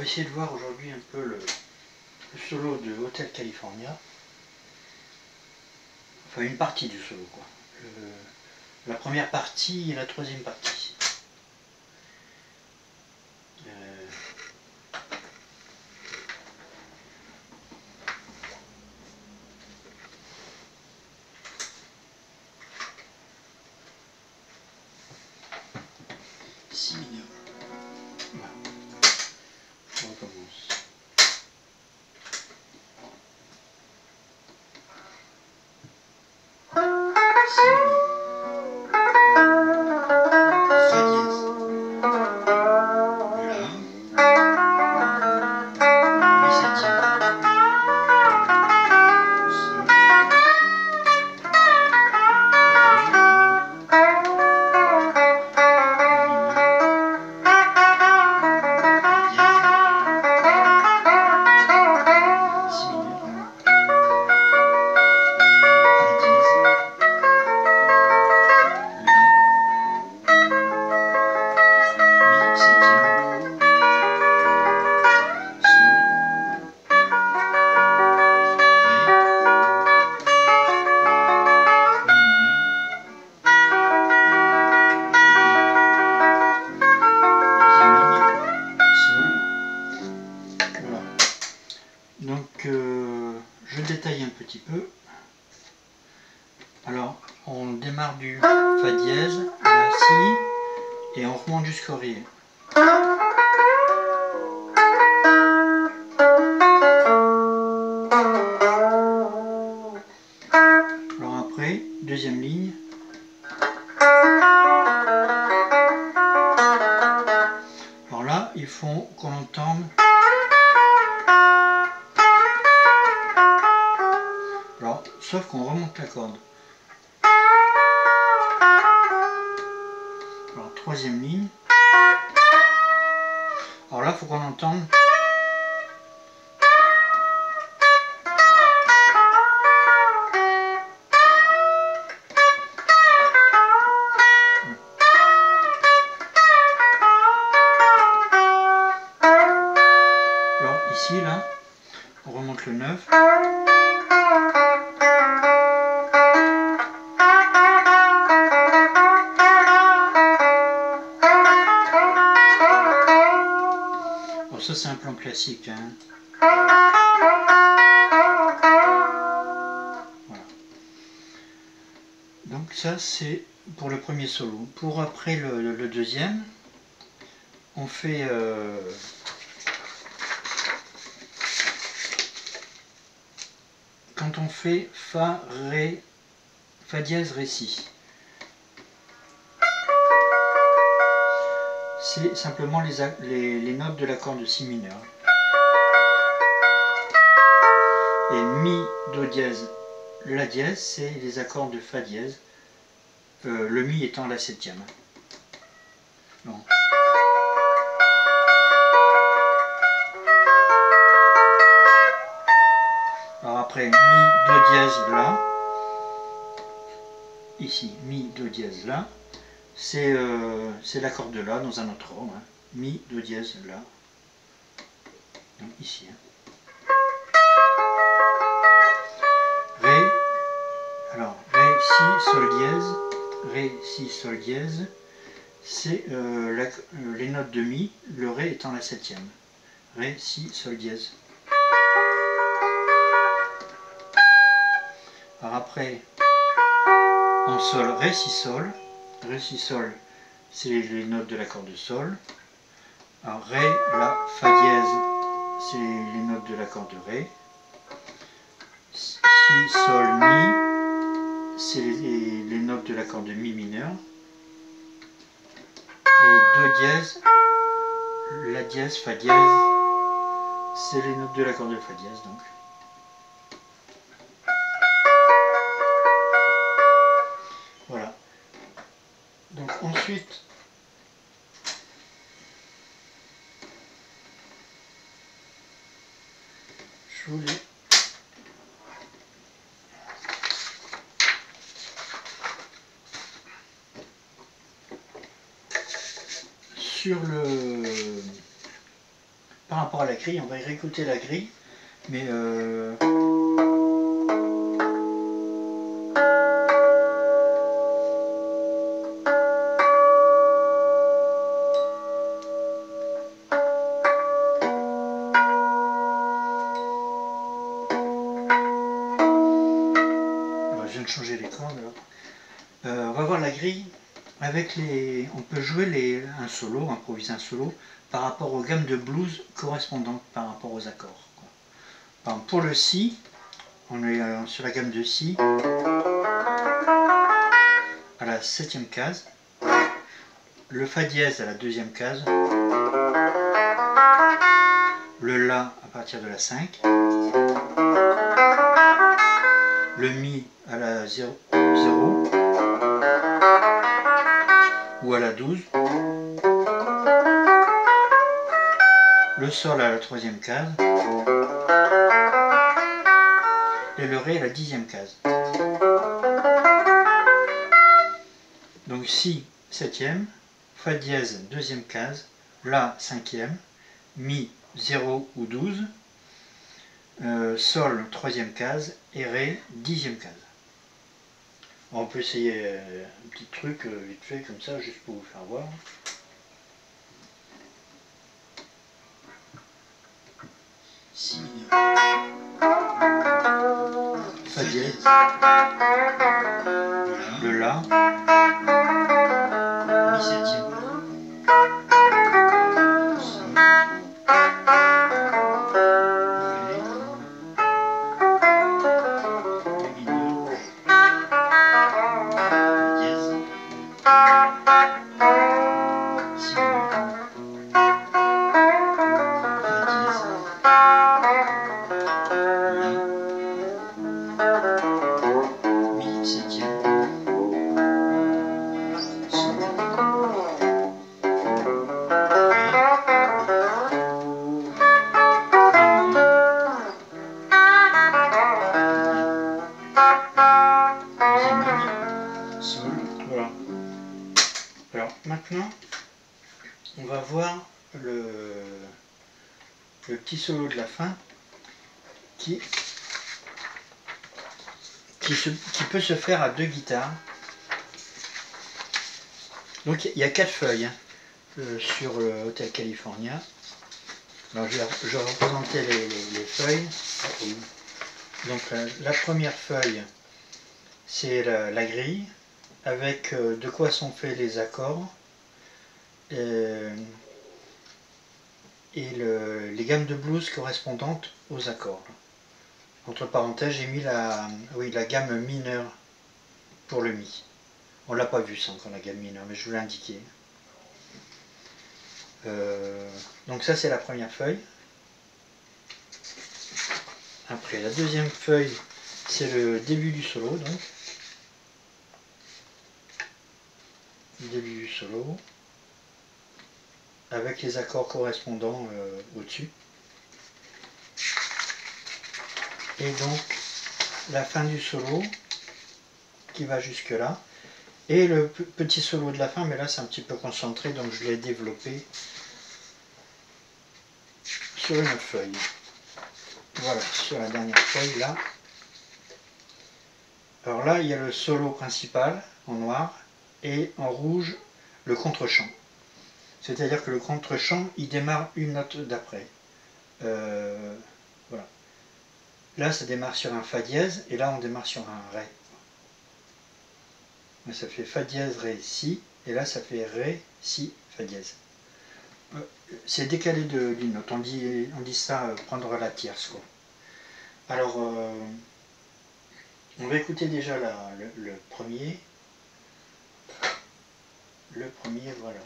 essayer de voir aujourd'hui un peu le solo de Hotel California. Enfin, une partie du solo, quoi. La première partie et la troisième partie. Si mineur. Voilà. On recommence. Donc, je détaille un petit peu. Alors, on démarre du Fa dièse, La, Si, et on remonte jusqu'au Ré. Alors après, deuxième ligne. Alors là, il faut qu'on entende. Alors, sauf qu'on remonte la corde. Alors, troisième ligne. Alors là, il faut qu'on entende. Alors, ici, là, on remonte le 9. Alors ça, c'est un plan classique, hein. Voilà. Donc ça, c'est pour le premier solo. Pour après le deuxième, on fait quand on fait Fa, Ré, Fa dièse, Ré, Si. C'est simplement les notes de l'accord de Si mineur. Et Mi, Do dièse, La dièse, c'est les accords de Fa dièse, le Mi étant la septième. Bon. Alors après, Mi, Do dièse, La. Ici, Mi, Do dièse, La. C'est l'accord de La dans un autre ordre. Hein. Mi, Do dièse, La. Donc ici. Hein. Ré. Alors, Ré, Si, Sol dièse. Ré, Si, Sol dièse. C'est les notes de Mi, le Ré étant la septième. Ré, Si, Sol dièse. Alors après, en Sol, Ré, Si, Sol. Ré, Si, Sol, c'est les notes de l'accord de Sol. Alors Ré, La, Fa dièse, c'est les notes de l'accord de Ré. Si, Sol, Mi, c'est les notes de l'accord de Mi mineur. Et Do dièse, La dièse, Fa dièse, c'est les notes de l'accord de Fa dièse donc. Voilà. Donc ensuite, je voulais sur par rapport à la grille, on va réécouter la grille, mais je viens de changer les cordes. On va voir la grille. Avec les, on peut jouer un solo, improviser un solo, par rapport aux gammes de blues correspondantes par rapport aux accords. Par exemple, pour le Si, on est sur la gamme de Si à la 7e case, le Fa dièse à la 2e case, le La à partir de la 5, le Mi à la 0, ou à la 12, le Sol à la 3e case, et le Ré à la 10e case. Donc Si 7e, Fa dièse 2e case, La 5e, Mi 0 ou 12, Sol 3e case et Ré 10e case. On peut essayer un petit truc vite fait comme ça, juste pour vous faire voir. Si mineur. Fa dièse. Le La. Mi 7e. Voilà. Alors maintenant, on va voir le petit solo de la fin qui peut se faire à 2 guitares. Donc il y a 4 feuilles sur le Hotel California. Alors je vais représenter les feuilles. Donc la première feuille, c'est la grille, avec de quoi sont faits les accords et les gammes de blues correspondantes aux accords. Entre parenthèses, j'ai mis la gamme mineure pour le Mi. On l'a pas vu ça encore, la gamme mineure, mais je vous l'ai indiqué. Donc ça c'est la première feuille. Après la deuxième feuille, c'est le début du solo, donc. Début du solo. Avec les accords correspondants au-dessus. Et donc la fin du solo qui va jusque là. Et le petit solo de la fin, mais là c'est un petit peu concentré, donc je l'ai développé sur une autre feuille. Voilà, sur la dernière feuille là. Alors là, il y a le solo principal en noir et en rouge le contre-champ. C'est-à-dire que le contre-champ, il démarre une note d'après. Voilà. Là, ça démarre sur un Fa dièse et là, on démarre sur un Ré. Ça fait Fa dièse, Ré, Si, et là, ça fait Ré, Si, Fa dièse. C'est décalé d'une note. On dit ça prendre la tierce, quoi. Alors, on va écouter déjà le premier. Le premier, voilà.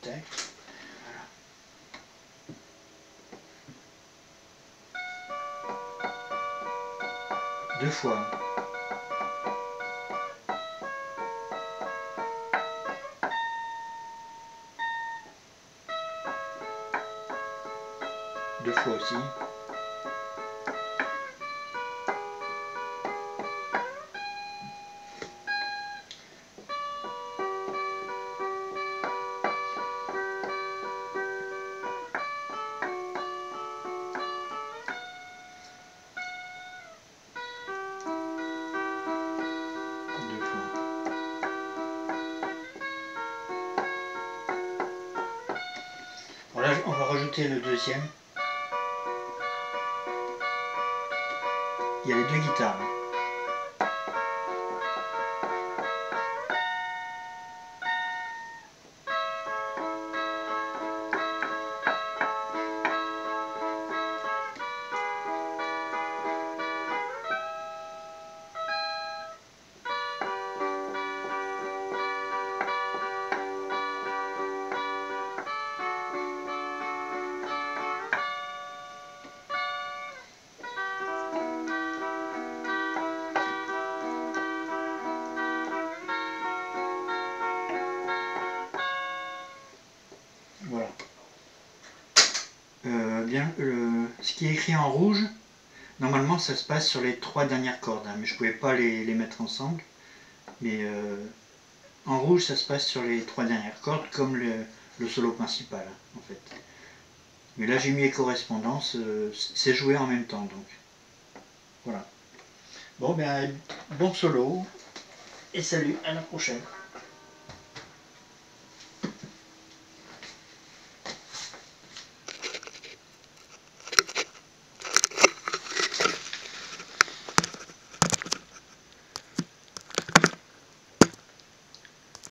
Tac. Voilà. 2 fois. Deux fois aussi. rajouter le deuxième. Il y a les deux guitares. Voilà. Ce qui est écrit en rouge, normalement ça se passe sur les 3 dernières cordes, hein, mais je ne pouvais pas les mettre ensemble. Mais en rouge ça se passe sur les 3 dernières cordes, comme le solo principal, hein, en fait. Mais là j'ai mis les correspondances, c'est joué en même temps, donc voilà. Bon ben, bon solo, et salut, à la prochaine.